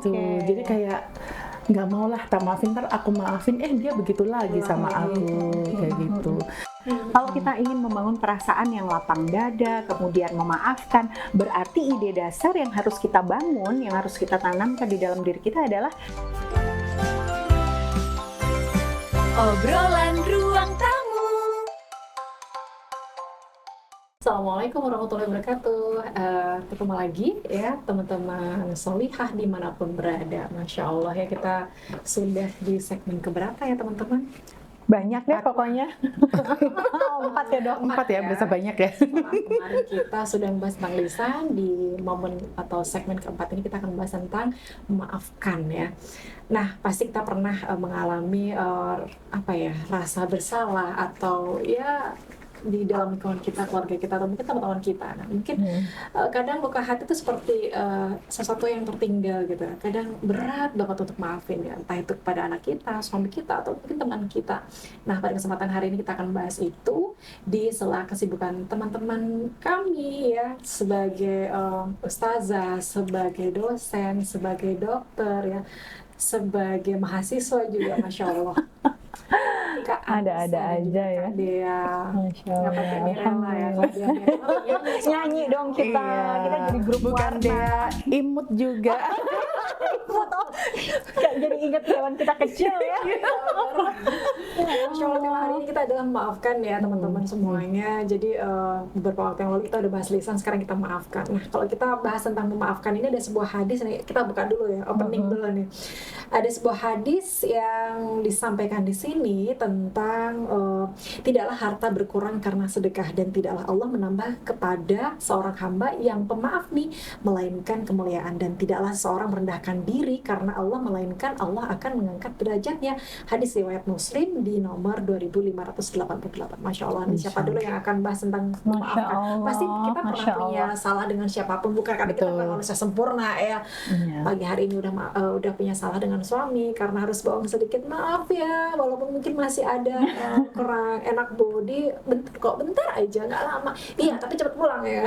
gitu. Jadi kayak nggak mau lah, tak maafin ntar aku maafin, dia begitu lagi sama aku, kayak gitu. Kalau kita ingin membangun perasaan yang lapang dada, kemudian memaafkan, berarti ide dasar yang harus kita bangun, yang harus kita tanamkan di dalam diri kita adalah obrolan ruang tamu. Assalamualaikum warahmatullahi wabarakatuh. Ketemu lagi ya teman-teman solihah dimanapun berada. Masya Allah ya, kita sudah di segmen keberapa ya teman-teman? banyak deh pokoknya. 4 ya dok. 4 ya, berasa banyak ya. Kemarin kita sudah membahas tentang lisan. Di momen atau segmen keempat ini kita akan membahas tentang memaafkan ya. Nah, pasti kita pernah mengalami rasa bersalah atau ya di dalam lingkungan kita, keluarga kita, atau mungkin teman-teman kita. Nah, mungkin kadang luka hati itu seperti sesuatu yang tertinggal gitu. Kadang berat banget untuk maafin ya, entah itu kepada anak kita, suami kita, atau mungkin teman kita. Nah, pada kesempatan hari ini kita akan bahas itu di sela kesibukan teman-teman kami ya, sebagai ustazah, sebagai dosen, sebagai dokter ya, sebagai mahasiswa juga, Masya Allah. Ada aja ya. Dia Masya nggak pakai Mirella ya. Kalau dia Mirella, Nyanyi dong kita, kita jadi grup Bukan warna. dia imut juga. Kayak jadi inget zaman kita kecil ya. Masya Allah, tema hari ini kita adalah memaafkan ya teman-teman semuanya. Jadi beberapa waktu yang lalu kita udah bahas lisan, sekarang kita maafkan. Nah, kalau kita bahas tentang memaafkan ini, ada sebuah hadis nih, kita buka dulu ya, opening dulu nih. Ada sebuah hadis yang disampaikan di sini tentang tidaklah harta berkurang karena sedekah, dan tidaklah Allah menambah kepada seorang hamba yang pemaaf nih melainkan kemuliaan, dan tidaklah seorang merendahkan diri karena Allah, melainkan Allah akan mengangkat derajatnya. Hadis riwayat Muslim di nomor 2588. Masya Allah, nih siapa dulu yang akan bahas tentang memaafkan? Pasti kita pernah punya salah dengan siapapun, bukan karena kita bukan manusia sempurna ya. Pagi hari ini udah punya salah dengan suami karena harus bohong sedikit, maaf ya, walaupun mungkin masih ada kurang enak body, bentar aja, nggak lama, iya tapi cepet pulang ya.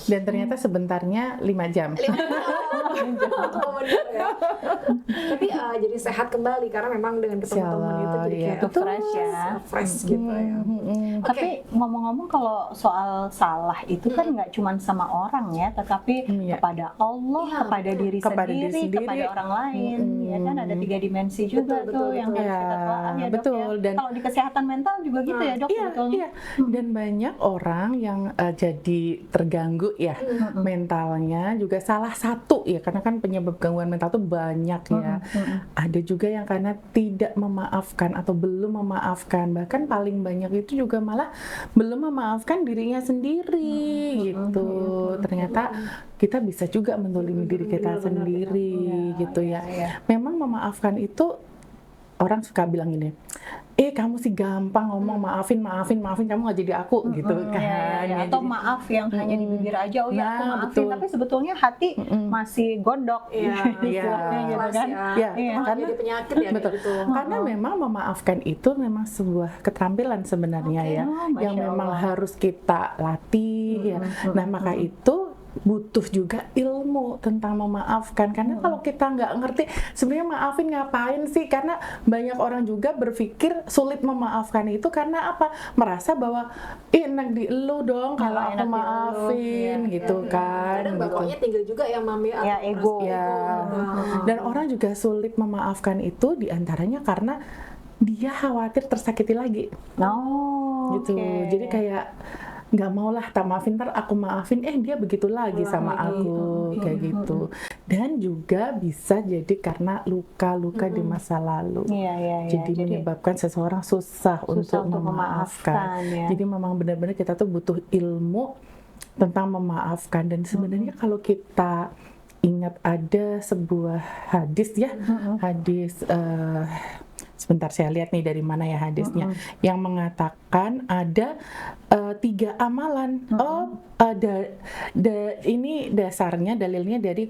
Dan ternyata sebentarnya 5 jam. Ya. Tapi jadi sehat kembali karena memang dengan ketemu teman itu jadi kayak Itu fresh ya. fresh gitu ya. Tapi ngomong-ngomong, kalau soal salah itu kan nggak cuma sama orang ya, tetapi kepada Allah, kepada diri sendiri, kepada orang lain. Ya kan ada 3 dimensi juga tuh yang harus kita telah ya dok ya. Dan kalau di kesehatan mental juga gitu ya dok sebetulnya. Iya. Dan banyak orang yang jadi terganggu ya mentalnya juga, salah satu ya, karena kan penyebab gangguan mental tuh banyak ya. Ada juga yang karena tidak memaafkan atau belum memaafkan, bahkan paling banyak itu juga malah belum memaafkan dirinya sendiri gitu. Ternyata kita bisa juga menzalimi diri kita sendiri gitu ya. Memang memaafkan itu, orang suka bilang gini, kamu sih gampang ngomong maafin, kamu nggak jadi aku gitu kan. Atau maaf yang hanya di bibir aja, aku maafin, betul. tapi sebetulnya hati masih gondok. Karena jadi penyakit ya, betul. gitu. Karena memang memaafkan itu memang sebuah keterampilan sebenarnya ya, yang memang harus kita latih ya. Nah, maka itu butuh juga ilmu tentang memaafkan, karena kalau kita nggak ngerti sebenarnya maafin ngapain sih, karena banyak orang juga berpikir sulit memaafkan itu karena apa, merasa bahwa enak di elu dong kalau aku maafin gitu kan. Kadang bapaknya tinggal juga yang mami ego dan orang juga sulit memaafkan itu diantaranya karena dia khawatir tersakiti lagi gitu. Jadi kayak nggak mau lah, tak maafin ntar aku maafin, dia begitu lagi sama aku, kayak gitu. Dan juga bisa jadi karena luka-luka di masa lalu. Jadi menyebabkan seseorang susah untuk memaafkan. Jadi memang benar-benar kita tuh butuh ilmu tentang memaafkan. Dan sebenarnya kalau kita ingat, ada sebuah hadis ya, hadis sebentar saya lihat nih dari mana ya hadisnya, yang mengatakan ada 3 amalan. Ini dasarnya, dalilnya dari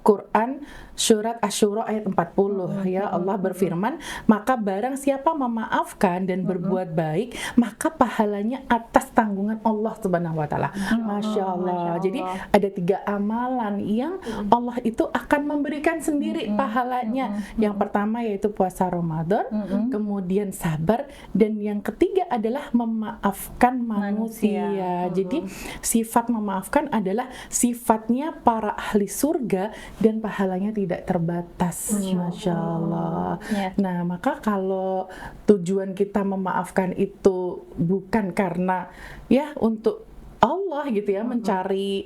Quran surat Asy-Syura ayat 40 ya, Allah berfirman, maka barang siapa memaafkan dan berbuat baik, maka pahalanya atas tanggungan Allah Subhanahu wa taala. Masya Allah. Jadi ada 3 amalan yang Allah itu akan memberikan sendiri pahalanya. Yang pertama yaitu puasa Ramadan, kemudian sabar, dan yang ketiga adalah memaafkan manusia. Jadi sifat memaafkan adalah sifatnya para ahli surga dan pahalanya tidak terbatas. Masya Allah. Nah, maka kalau tujuan kita memaafkan itu bukan karena ya untuk Allah gitu ya, mencari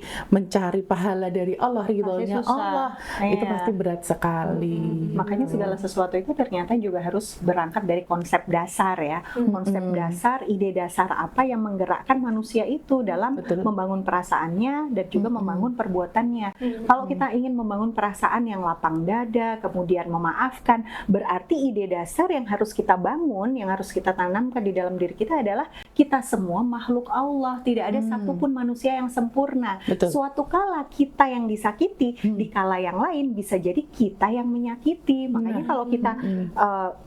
pahala dari Allah, ridhonya Allah, itu pasti berat sekali. Makanya segala sesuatu itu ternyata juga harus berangkat dari konsep dasar ya, konsep dasar, ide dasar apa yang menggerakkan manusia itu dalam membangun perasaannya dan juga membangun perbuatannya. Kalau kita ingin membangun perasaan yang lapang dada, kemudian memaafkan, berarti ide dasar yang harus kita bangun, yang harus kita tanamkan di dalam diri kita adalah kita semua makhluk Allah, tidak ada satupun manusia yang sempurna. Suatu kala kita yang disakiti, di kala yang lain bisa jadi kita yang menyakiti. Makanya kalau kita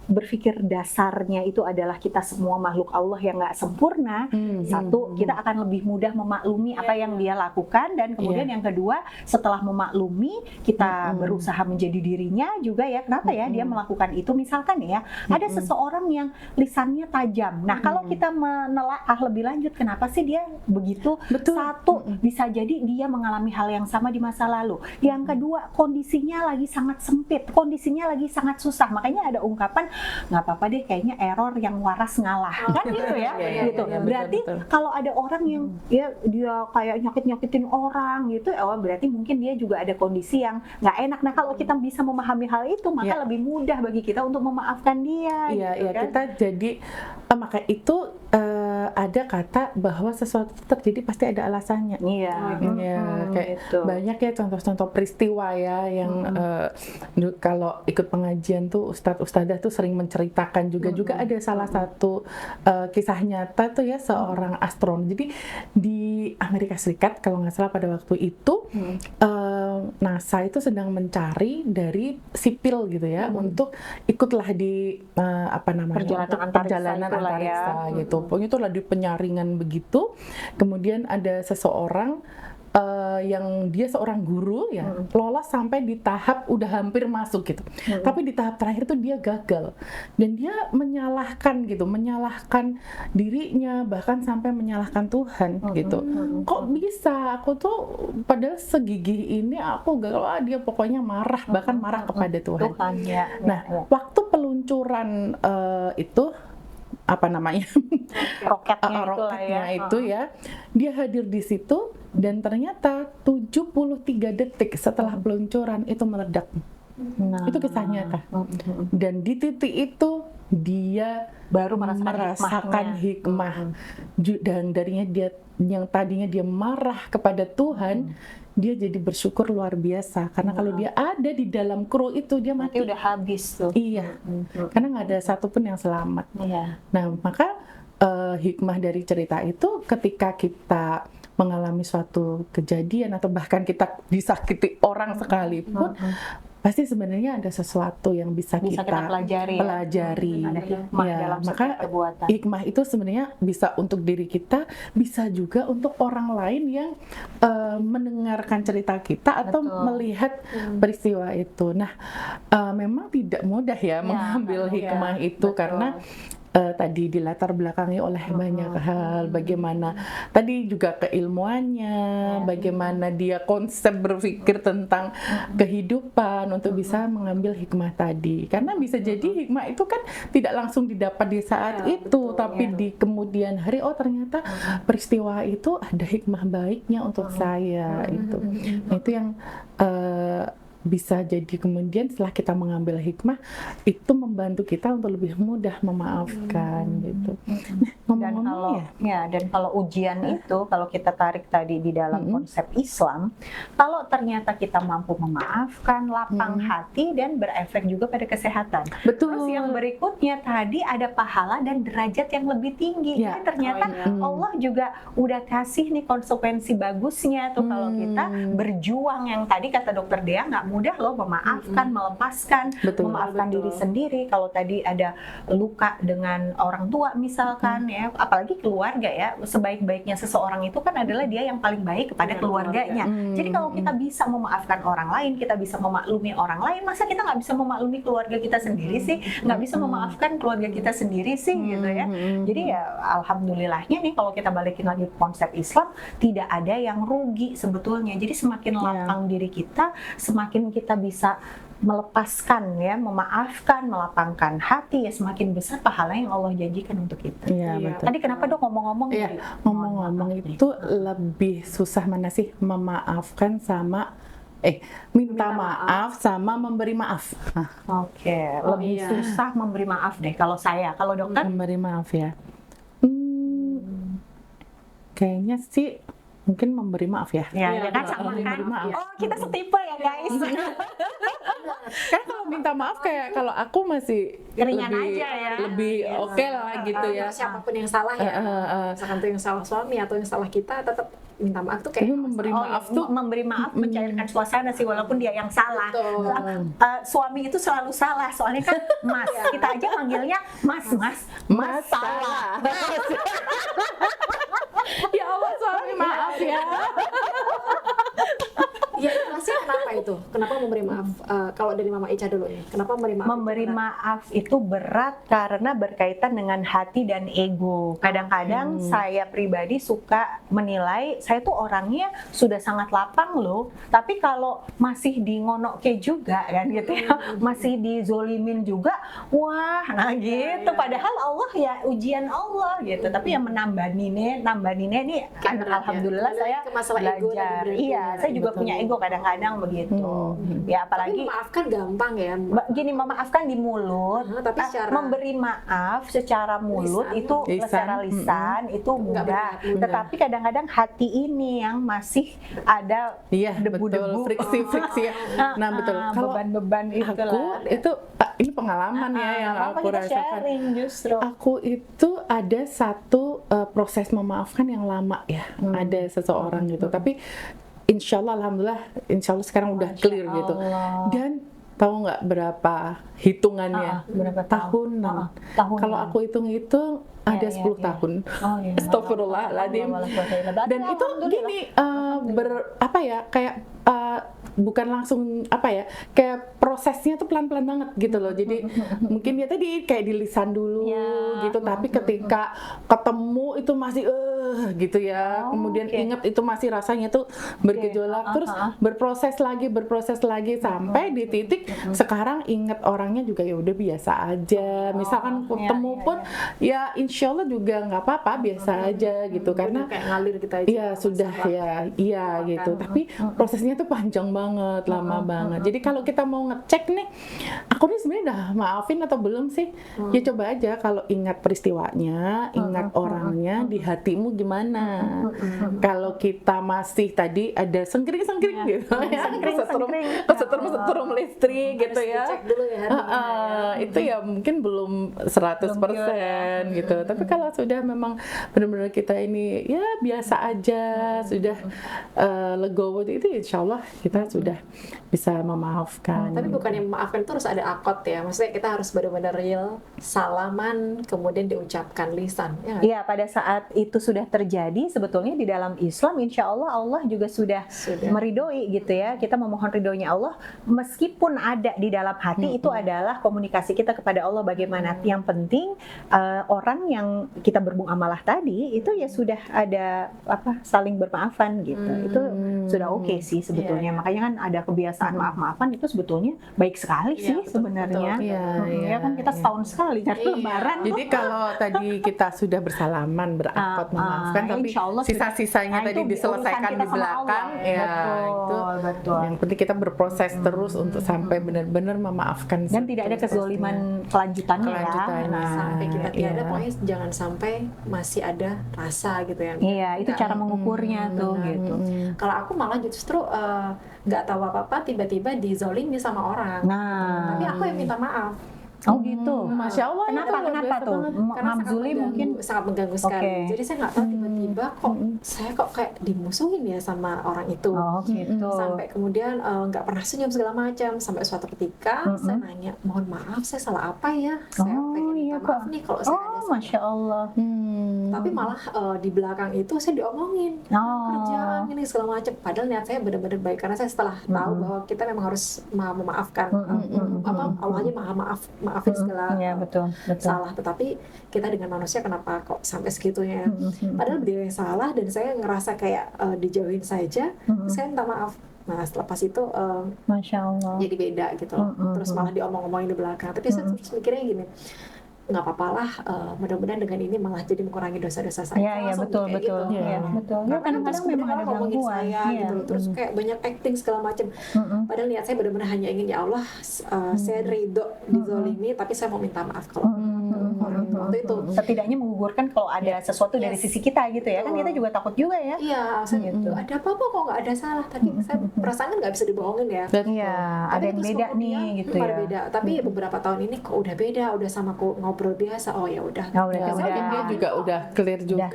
berpikir dasarnya itu adalah kita semua makhluk Allah yang nggak sempurna, satu, kita akan lebih mudah memaklumi apa yang dia lakukan, dan kemudian yang kedua, setelah memaklumi, kita berusaha menjadi dirinya juga ya. Kenapa ya dia melakukan itu? Misalkan ya, ada seseorang yang lisannya tajam. Nah, kalau kita menelaah lebih lanjut, kenapa sih dia begitu? Satu, bisa jadi dia mengalami hal yang sama di masa lalu. Yang kedua, kondisinya lagi sangat sempit, kondisinya lagi sangat susah. Makanya ada ungkapan, nggak apa-apa deh, kayaknya error yang waras ngalah, kan gitu ya. Gitu. Berarti kalau ada orang yang ya dia kayak nyakitin orang gitu, berarti mungkin dia juga ada kondisi yang nggak enak. Nah, kalau kita bisa memahami hal itu, maka lebih mudah bagi kita untuk memaafkan dia. Iya, kan? Kita jadi maka itu ada kata bahwa sesuatu terjadi pasti ada alasannya. Kayak banyak ya contoh-contoh peristiwa ya yang kalau ikut pengajian tuh ustadz-ustadzah tuh sering menceritakan juga ada salah satu kisah nyata tuh ya, seorang astronom. Jadi di Amerika Serikat kalau nggak salah pada waktu itu NASA itu sedang mencari dari sipil gitu ya untuk ikutlah di perjalanan antariksa gitu. Pokoknya itu di penyaringan begitu. Kemudian ada seseorang yang dia seorang guru ya, lolos sampai di tahap udah hampir masuk gitu. Tapi di tahap terakhir tuh dia gagal. Dan dia menyalahkan dirinya, bahkan sampai menyalahkan Tuhan gitu. Kok bisa? Aku tuh padahal segigih ini aku gagal. Dia pokoknya marah, bahkan marah kepada Tuhan. Nah, waktu peluncuran itu roketnya itu ya, dia hadir di situ dan ternyata 73 detik setelah peluncuran itu meledak. Itu kisah nyata. Dan di titik itu dia baru merasakan hikmah. Dan darinya dia yang tadinya dia marah kepada Tuhan, dia jadi bersyukur luar biasa. Karena kalau dia ada di dalam kru itu, dia mati. Udah habis tuh. Iya, karena nggak ada satupun yang selamat. Nah, maka hikmah dari cerita itu ketika kita mengalami suatu kejadian atau bahkan kita disakiti orang sekalipun, pasti sebenarnya ada sesuatu yang bisa kita pelajari. Ada hikmah dalam maka perbuatan. Hikmah itu sebenarnya bisa untuk diri kita, bisa juga untuk orang lain yang mendengarkan cerita kita atau melihat peristiwa itu. Nah, memang tidak mudah ya mengambil hikmah itu karena tadi dilatar belakangi oleh banyak hal, bagaimana tadi juga keilmuannya, bagaimana dia konsep berpikir tentang kehidupan untuk bisa mengambil hikmah tadi. Karena bisa jadi hikmah itu kan tidak langsung didapat di saat itu, tapi di kemudian hari, oh ternyata peristiwa itu ada hikmah baiknya untuk saya itu. Nah, itu yang bisa jadi kemudian setelah kita mengambil hikmah itu membantu kita untuk lebih mudah memaafkan gitu. Dan kalau ujian itu, kalau kita tarik tadi di dalam konsep Islam, kalau ternyata kita mampu memaafkan, lapang hati dan berefek juga pada kesehatan. Terus yang berikutnya tadi ada pahala dan derajat yang lebih tinggi. Jadi ternyata Allah juga udah kasih nih konsekuensi bagusnya tuh kalau kita berjuang, yang tadi kata Dokter Dea nggak mudah loh memaafkan, melepaskan, memaafkan diri sendiri. Kalau tadi ada luka dengan orang tua misalkan ya, apalagi keluarga ya, sebaik-baiknya seseorang itu kan adalah dia yang paling baik kepada keluarganya. Jadi kalau kita bisa memaafkan orang lain, kita bisa memaklumi orang lain, masa kita nggak bisa memaklumi keluarga kita sendiri sih, nggak bisa memaafkan keluarga kita sendiri sih gitu ya. Jadi ya alhamdulillahnya nih kalau kita balikin lagi konsep Islam, tidak ada yang rugi sebetulnya. Jadi semakin lapang diri kita, semakin kita bisa melepaskan ya, memaafkan, melapangkan hati ya, semakin besar pahala yang Allah janjikan untuk kita. Betul. Tadi kenapa Dok ngomong-ngomong? Ngomong-ngomong itu lebih susah mana sih, memaafkan sama minta maaf sama memberi maaf. Lebih susah memberi maaf deh kalau saya. Kalau dokter? Memberi maaf ya. Kayaknya sih mungkin memberi maaf ya. Ya kan sama kan? Oh, kita setipe ya guys. Kan kalau minta maaf kayak kalau aku masih ringan aja ya. Lebih oke lah gitu ya. Siapapun yang salah ya. Misalkan itu yang salah suami atau yang salah kita, tetap minta maaf tuh kayak memberi maaf tuh memberi maaf mencairkan suasana sih, walaupun dia yang salah. Suami itu selalu salah, soalnya kan Mas, kita aja manggilnya Mas salah. Ya Allah, suami maaf ya. Ya, ikhlasnya kenapa itu? Kenapa memberi maaf? Kalau dari Mama Ica dulu nih, kenapa memberi maaf? Memberi maaf itu berat karena berkaitan dengan hati dan ego. Kadang-kadang saya pribadi suka menilai, saya tuh orangnya sudah sangat lapang loh, tapi kalau masih di ngonoke juga kan gitu ya, masih dizolimin juga, wah, nah gitu. Padahal Allah ya ujian Allah gitu, tapi yang menambah nine nih, alhamdulillah saya belajar. Iya, saya juga punya ego kadang-kadang begitu. Ya apalagi tapi memaafkan gampang ya. Gini, memaafkan di mulut, tapi memberi maaf secara mulut itu secara lisan itu mudah. Tetapi kadang-kadang hati ini yang masih ada debu-debu, friksi ya. Nah betul. Kalau beban-beban itu ini pengalaman ya yang aku rasakan. Justru aku itu ada satu proses memaafkan yang lama ya. Ada seseorang gitu, tapi insya Allah, alhamdulillah, insya Allah sekarang udah clear gitu. Dan tahu nggak berapa hitungannya? Berapa tahunan? Kalau aku hitung-hitung ada 10 tahun. Astagfirullahaladzim. Dan itu gini, kayak bukan langsung kayak prosesnya tuh pelan-pelan banget gitu loh. Jadi mungkin dia tadi kayak di lisan dulu gitu, tapi ketika ketemu itu masih gitu ya. Kemudian inget itu masih rasanya tuh bergejolak, terus berproses lagi sampai di titik sekarang inget orangnya juga ya udah biasa aja. Misalkan ketemu pun ya insya Allah juga nggak apa-apa, biasa aja gitu, karena kayak ngalir kita aja. Iya sudah ya gitu. Tapi prosesnya tuh panjang banget, lama banget. Jadi kalau kita mau ngecek nih, aku nih sebenarnya udah maafin atau belum sih? Ya coba aja kalau ingat peristiwanya, ingat orangnya, di hatimu gimana. Kalau kita masih tadi ada sengkring-sengkring gitu ya, kesetrum listrik gitu ya. Cek dulu ya itu ya mungkin belum 100% gitu. Tapi kalau sudah memang benar-benar kita ini ya biasa aja, sudah legowo itu insya Allah kita sudah bisa memaafkan. Tapi bukan yang memaafkan itu harus ada akad ya. Maksudnya kita harus benar-benar real, salaman, kemudian diucapkan lisan. Iya, pada saat itu sudah terjadi, sebetulnya di dalam Islam insya Allah Allah juga sudah meridoi gitu ya. Kita memohon ridhonya Allah, meskipun ada di dalam hati, itu adalah komunikasi kita kepada Allah bagaimana. Yang penting orang yang kita bermuamalah tadi itu ya sudah ada saling bermaafan gitu. Itu sudah oke sih sebetulnya. Makanya kan ada kebiasaan maaf-maafan itu sebetulnya baik sekali sih sebenarnya. Ya kan kita setahun sekali cari lebaran. Jadi kalau tadi kita sudah bersalaman, berakad memaafkan, tapi sisa-sisanya tadi diselesaikan di belakang, betul. Yang penting kita berproses terus untuk sampai benar-benar memaafkan. Dan tidak ada kezoliman kelanjutannya ya. Sampai kita tiada, pokoknya jangan sampai masih ada rasa gitu ya. Iya, itu cara mengukurnya tuh gitu. Kalau aku malah justru nggak tahu apa-apa tiba-tiba dizolimi sama orang. Tapi aku yang minta maaf. Oh gitu. Masya Allah. Kenapa tuh? Karena Mamzuli mungkin sangat mengganggu sekali. Jadi saya nggak tahu tiba-tiba kok saya kok kayak dimusuhin ya sama orang itu. Oh gitu. Sampai kemudian nggak pernah senyum segala macam. Sampai suatu ketika saya nanya, mohon maaf saya salah apa ya? Saya pengen minta maaf nih kalau saya ada salah. Masya Allah. Tapi malah di belakang itu saya diomongin kerjaan ini segala macam. Padahal niat saya benar-benar baik karena saya setelah tahu bahwa kita memang harus memaafkan. Allah aja maafin segala betul. salah. Tetapi kita dengan manusia kenapa kok sampai segitunya? Padahal dia yang salah dan saya ngerasa kayak dijauhin saja. Saya minta maaf. Nah setelah pas itu Masya Allah. jadi beda gitu loh. Terus malah diomong-omongin di belakang. Tapi saya terus mikirnya gini, nggak apa-apa lah, mudah-mudahan dengan ini malah jadi mengurangi dosa-dosa saya. Iya betul. Gitu. Iya betul. Ya kadang-kadang memang ada gangguan. Gitu. Terus kayak banyak acting segala macam. Padahal niat saya benar-benar hanya ingin ya Allah, saya ridho dizolimi, tapi saya mau minta maaf kalau waktu itu. Setidaknya menggugurkan kalau ada sesuatu dari sisi kita gitu ya. Kan kita juga takut juga ya. Iya, saya gitu. Ada apa-apa kok nggak ada salah. Tapi saya perasaan kan nggak bisa dibohongin ya. Iya, ada yang beda nih gitu ya. Beda. Tapi beberapa tahun ini kok udah beda, udah sama aku ngobrol biasa. Oh ya udah. Mungkin dia juga udah clear juga.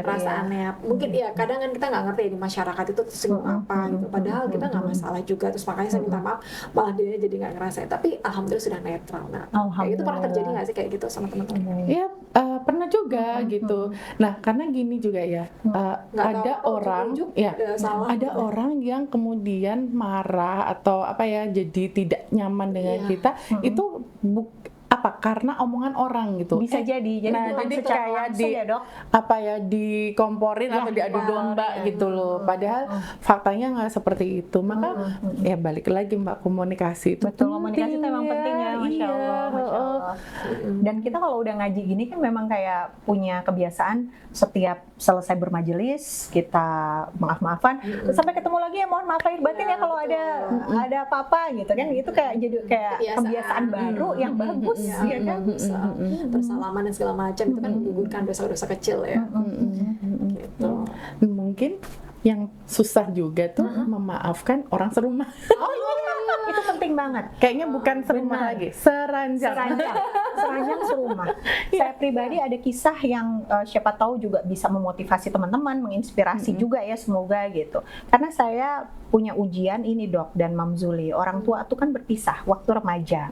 Perasaannya. Mungkin ya kadang kan kita nggak ngerti ya, di masyarakat itu tersinggung apa gitu. Padahal kita nggak masalah juga. Terus makanya saya minta maaf, malah dia jadi nggak ngerasain. Tapi alhamdulillah sudah netral. Nah, kayak itu pernah terjadi nggak sih kayak gitu sama teman-teman? Iya, pernah juga gitu. Nah, karena gini juga ya, ada orang yang kemudian marah atau apa ya, jadi tidak nyaman dengan kita, itu karena omongan orang gitu. Bisa jadi. Jadi kayak dikomporin atau diadu domba gitu loh. Padahal faktanya nggak seperti itu. Maka ya balik lagi Mbak, komunikasi itu. Betul, komunikasi itu emang penting ya, Masya Allah. Dan kita kalau udah ngaji gini kan memang kayak punya kebiasaan setiap selesai bermajelis kita maaf-maafan. Terus sampai ketemu lagi ya mohon maaf lahir batin ya kalau ada apa-apa gitu kan. Itu kayak jadi kayak kebiasaan baru yang bagus. Ya kan? Bersalaman dan segala macam itu kan menggugurkan dosa-dosa kecil ya. Gitu. Mungkin yang susah juga tuh memaafkan orang serumah. Itu penting banget. Kayaknya bukan serumah lagi, seranjang serumah. Saya pribadi ada kisah yang siapa tahu juga bisa memotivasi teman-teman, menginspirasi juga ya, semoga gitu. Karena saya punya ujian ini Dok dan Mam Zuli, orang tua itu kan berpisah waktu remaja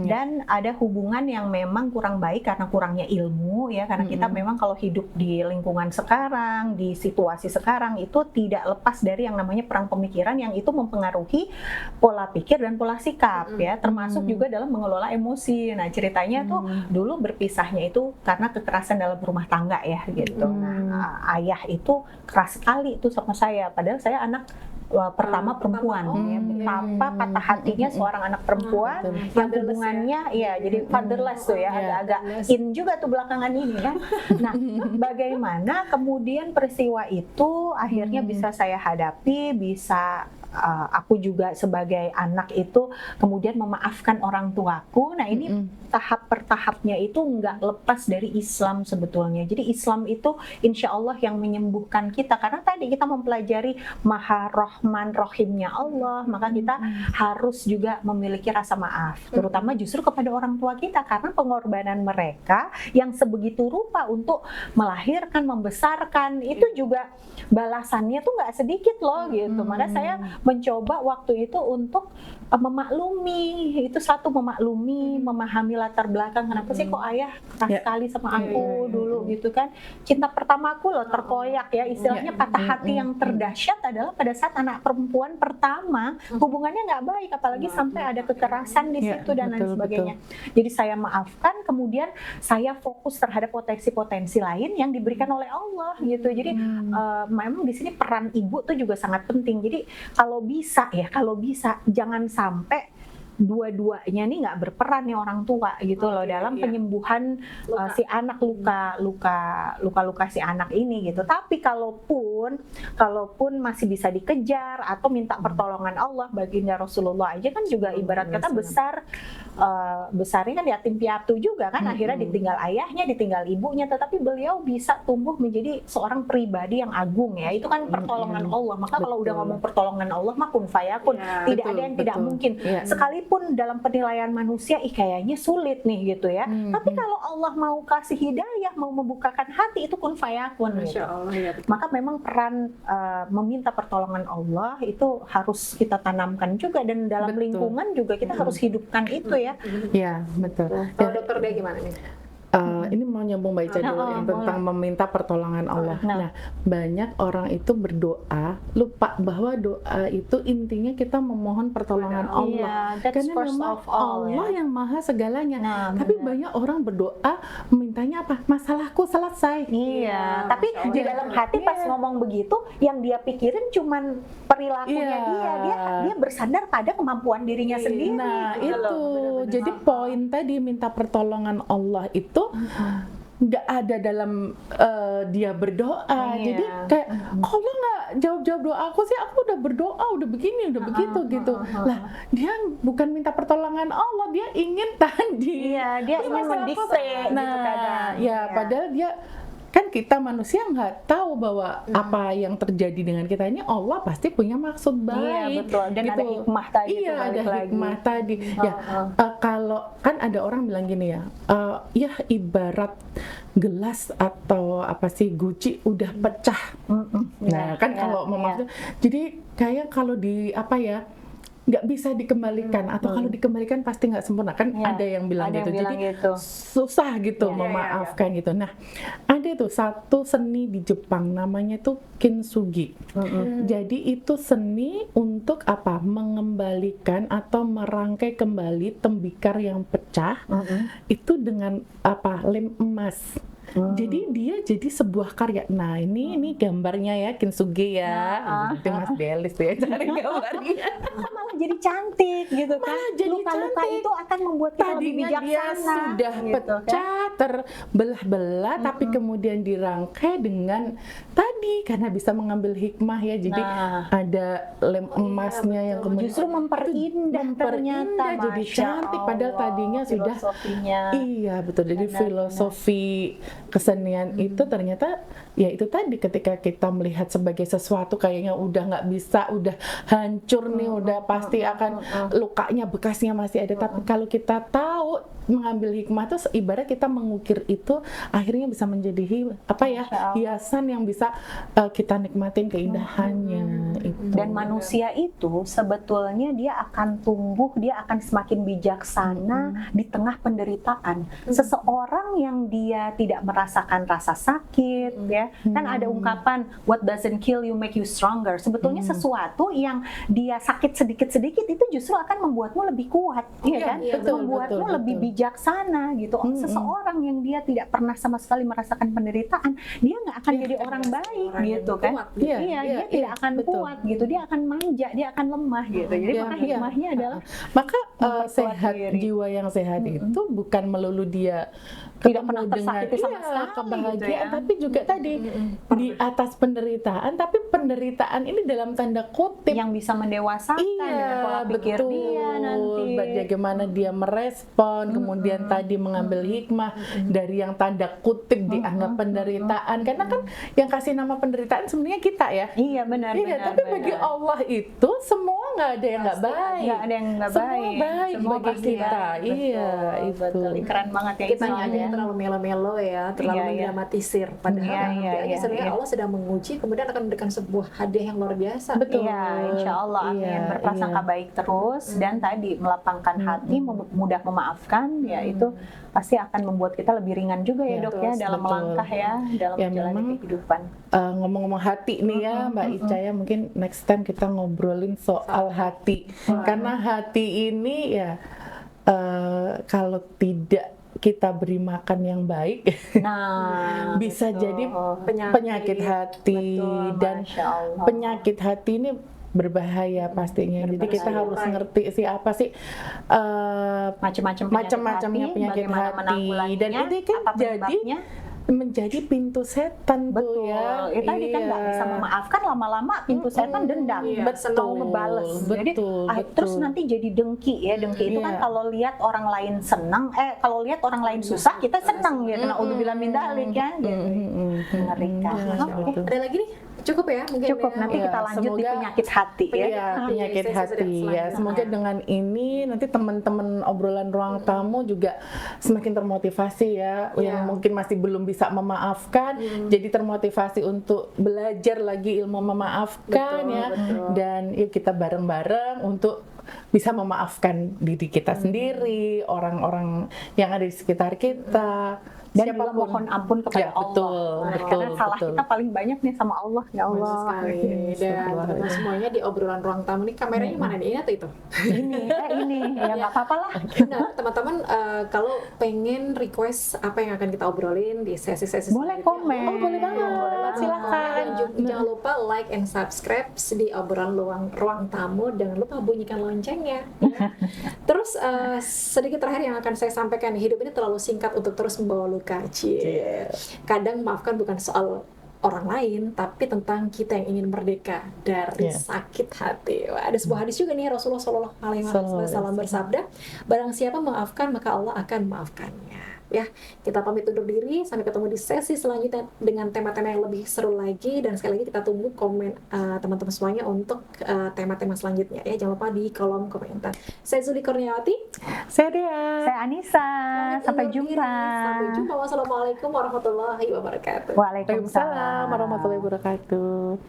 dan ada hubungan yang memang kurang baik karena kurangnya ilmu ya, karena kita memang kalau hidup di lingkungan sekarang, di situasi sekarang itu tidak lepas dari yang namanya perang pemikiran yang itu mempengaruhi pola pikir dan pola sikap ya, termasuk juga dalam mengelola emosi. Nah ceritanya tuh dulu berpisahnya itu karena kekerasan dalam rumah tangga ya gitu. Nah ayah itu keras sekali itu sama saya, padahal saya anak pertama perempuan ya, betapa patah hatinya seorang anak perempuan yang hubungannya ya jadi fatherless tuh ya, agak-agak in juga tuh belakangan ini kan. Nah bagaimana kemudian peristiwa itu akhirnya bisa saya hadapi, bisa aku juga sebagai anak itu kemudian memaafkan orang tuaku. Nah ini tahap per tahapnya itu nggak lepas dari Islam sebetulnya. Jadi Islam itu insya Allah yang menyembuhkan kita, karena tadi kita mempelajari Maha Rahman Rahimnya Allah, maka kita harus juga memiliki rasa maaf, terutama justru kepada orang tua kita, karena pengorbanan mereka yang sebegitu rupa untuk melahirkan, membesarkan itu juga balasannya tuh nggak sedikit loh gitu. Maka saya mencoba waktu itu untuk memaklumi, itu satu memaklumi, memahami latar belakang kenapa sih kok ayah keras sekali sama aku dulu gitu kan. Cinta pertamaku loh terkoyak ya, istilahnya patah hati yang terdahsyat adalah pada saat anak perempuan pertama hubungannya nggak baik, apalagi sampai ada kekerasan di situ dan lain sebagainya. Jadi saya maafkan, kemudian saya fokus terhadap potensi-potensi lain yang diberikan oleh Allah gitu. Jadi memang di sini peran ibu tuh juga sangat penting. Jadi kalau bisa jangan sampai dua-duanya nih nggak berperan nih orang tua gitu loh dalam penyembuhan si anak luka si anak ini gitu. Tapi kalaupun masih bisa dikejar atau minta pertolongan Allah, baginda Rasulullah aja kan juga ibarat kata besarnya kan yatim piatu juga kan, akhirnya ditinggal ayahnya, ditinggal ibunya, tetapi beliau bisa tumbuh menjadi seorang pribadi yang agung ya. Itu kan pertolongan Allah. Maka kalau udah ngomong pertolongan Allah mah kun fayakun, tidak ada yang tidak mungkin. Sekalipun sekalipun dalam penilaian manusia, kayaknya sulit nih gitu ya. Tapi kalau Allah mau kasih hidayah, mau membukakan hati, itu kun fayakun. Masya Allah, ya. Maka memang peran meminta pertolongan Allah itu harus kita tanamkan juga, dan dalam lingkungan juga kita harus hidupkan itu ya. Ya, betul. Kalau dokter dia gimana nih? Ini mau nyambung Mbak Ica dulu yang tentang meminta pertolongan Allah. Nah, banyak orang itu berdoa lupa bahwa doa itu intinya kita memohon pertolongan Allah. Karena memang Allah yang maha segalanya. Tapi banyak orang berdoa mintanya apa? Masalahku selesai. Iya. Tapi di dalam hati pas ngomong begitu, yang dia pikirin cuman perilakunya dia bersandar pada kemampuan dirinya sendiri. Nah, itu. Jadi poin tadi minta pertolongan Allah itu nggak ada dalam dia berdoa. Jadi kayak Allah nggak jawab doa aku sih, aku udah berdoa, udah begini, udah begitu gitu. Lah dia bukan minta pertolongan Allah, dia ingin tadi. Iya, dia ingin mendikte gitu kadang. Padahal dia kan kita manusia nggak tahu bahwa apa yang terjadi dengan kita ini Allah pasti punya maksud baik. Iya, betul. Dan gitu. ada hikmah tadi. Iya, ada hikmah tadi. Kalau kan ada orang bilang gini ya, ya ibarat gelas atau apa sih guci udah pecah. Nah kan kalau memaksud, jadi kayak kalau di apa ya, nggak bisa dikembalikan atau kalau dikembalikan pasti nggak sempurna kan, ada yang bilang gitu. Jadi susah gitu memaafkan gitu. Nah, ada tuh satu seni di Jepang namanya tuh kintsugi. Jadi itu seni untuk apa? Mengembalikan atau merangkai kembali tembikar yang pecah itu dengan apa? Lem emas. Jadi dia jadi sebuah karya. Nah ini gambarnya ya kintsugi ya. Itu Mas Delis tuh ya cari gambarnya. Malah jadi cantik gitu kan. Luka-luka itu akan membuat kita lebih bijaksana. Dia sudah gitu, pecah, terbelah-belah, tapi kemudian dirangkai dengan tadi karena bisa mengambil hikmah ya. Jadi ada lem emasnya yang kemudian justru memperindah ternyata, jadi cantik padahal tadinya sudah. Iya betul. Jadi filosofi kesenian itu ternyata ya itu tadi, ketika kita melihat sebagai sesuatu kayaknya udah nggak bisa, udah hancur nih, udah pasti akan lukanya, bekasnya masih ada, tapi kalau kita tahu mengambil hikmah tuh ibarat kita mengukir itu akhirnya bisa menjadi hiasan yang bisa kita nikmatin keindahannya itu. Dan manusia itu sebetulnya dia akan tumbuh, dia akan semakin bijaksana di tengah penderitaan. Seseorang yang dia tidak merasakan rasa sakit ya, kan ada ungkapan what doesn't kill you make you stronger. Sebetulnya sesuatu yang dia sakit sedikit-sedikit itu justru akan membuatmu lebih kuat, kan? Membuatmu lebih bijaksana gitu. Seseorang yang dia tidak pernah sama sekali merasakan penderitaan, dia nggak akan jadi orang baik gitu kan. Dia tidak akan kuat gitu, dia akan manja, dia akan lemah gitu. Jadi maka hikmahnya adalah sehat jiwa yang sehat itu bukan melulu dia tidak pernah tersakiti sama sekali kebahagiaan gitu ya. Tapi juga tadi di atas penderitaan, tapi penderitaan ini dalam tanda kutip yang bisa mendewasakan dengan pola pikir dia nanti. Bagaimana dia merespon, kemudian tadi mengambil hikmah dari yang tanda kutip dianggap penderitaan, karena kan yang kasih nama penderitaan sebenarnya kita ya. Iya benar. Tapi bagi Allah itu semua nggak ada yang nggak baik. Nggak ada yang nggak baik. Semua baik bagi kita. Iya, itu. Keren banget ya. Kita nyadar terlalu melo-melo ya, terlalu mendramatisir. Padahal sebenarnya Allah sedang menguji, kemudian akan memberikan sebuah hadiah yang luar biasa. Betul. Iya, insya Allah amin. Berprasangka baik terus dan tadi melapangkan hati, mudah memaafkan, ya itu pasti akan membuat kita lebih ringan juga ya dok ya dalam melangkah ya dalam menjalani kehidupan. Ngomong-ngomong hati nih ya Mbak Ica ya, mungkin next time kita ngobrolin soal hati. Karena hati ini ya kalau tidak kita beri makan yang baik, bisa jadi penyakit hati. Dan penyakit hati ini berbahaya pastinya. Jadi kita harus ngerti sih apa sih macam-macamnya penyakit hati. Dan ini kan jadi menjadi pintu setan. Betul. Itu tadi kan nggak bisa memaafkan, lama-lama pintu setan dendam, senang ngebales. Jadi terus nanti jadi dengki ya. Dengki itu kan kalau lihat orang lain senang, kalau lihat orang lain susah kita senang gitu. Naudzubillah min dzalik kan. Mengerikan. Ada lagi nih Cukup ya mungkin. Cukup, ya. nanti kita lanjut di semoga- penyakit hati ya. Iya, penyakit sesi hati ya. selanjutnya. Semoga dengan ini nanti teman-teman obrolan ruang tamu juga semakin termotivasi ya. Iya. Yang mungkin masih belum bisa memaafkan, jadi termotivasi untuk belajar lagi ilmu memaafkan Betul, ya. betul. Dan yuk kita bareng-bareng untuk bisa memaafkan diri kita sendiri, orang-orang yang ada di sekitar kita. Dan Siapapun. juga mohon ampun kepada Ya, betul, Allah. betul, Karena salah betul. kita paling banyak nih sama Allah, ya Betul Allah. sekali. Dan teman-teman semuanya di obrolan ruang tamu ini kameranya mana nih? Ini atau itu? Ini, ya nggak apa-apa lah. Nah, teman-teman kalau pengen request apa yang akan kita obrolin di sesi-sesi Boleh selanjutnya, komen. Oh, boleh banget. Silakan. Dan juga jangan lupa like and subscribe di obrolan ruang tamu. Jangan lupa bunyikan loncengnya. Ya. Terus sedikit terakhir yang akan saya sampaikan, hidup ini terlalu singkat untuk terus membawa luka. Kadang maafkan bukan soal orang lain, tapi tentang kita yang ingin merdeka dari sakit hati. Wah, ada sebuah hadis juga nih, Rasulullah SAW bersabda, barang siapa memaafkan maka Allah akan memaafkannya. Ya, kita pamit undur diri, sampai ketemu di sesi selanjutnya dengan tema-tema yang lebih seru lagi, dan sekali lagi kita tunggu komen teman-teman semuanya untuk tema-tema selanjutnya ya. Jangan lupa di kolom komentar. Saya Zuli Kurniawati. Saya Dea. Saya Anissa. Sampai Undur diri. jumpa. Sampai jumpa. Wassalamualaikum warahmatullahi wabarakatuh. Waalaikumsalam. Waalaikumsalam warahmatullahi wabarakatuh.